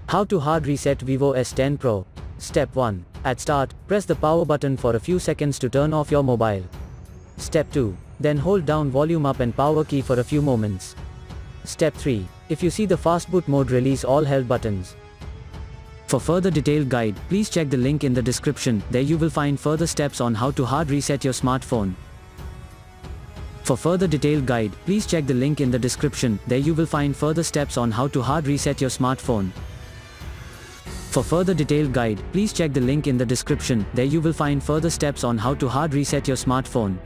How to hard reset Vivo S10 Pro. Step 1. At start, press the power button for a few seconds to turn off your mobile. Step 2. Then hold down volume up and power key for a few moments. Step 3. If you see the fast boot mode, release all held buttons. For further detailed guide, please check the link in the description. There you will find further steps on how to hard reset your smartphone. For further detailed guide, please check the link in the description. There you will find further steps on how to hard reset your smartphone. For further detailed guide, please check the link in the description. There you will find further steps on how to hard reset your smartphone.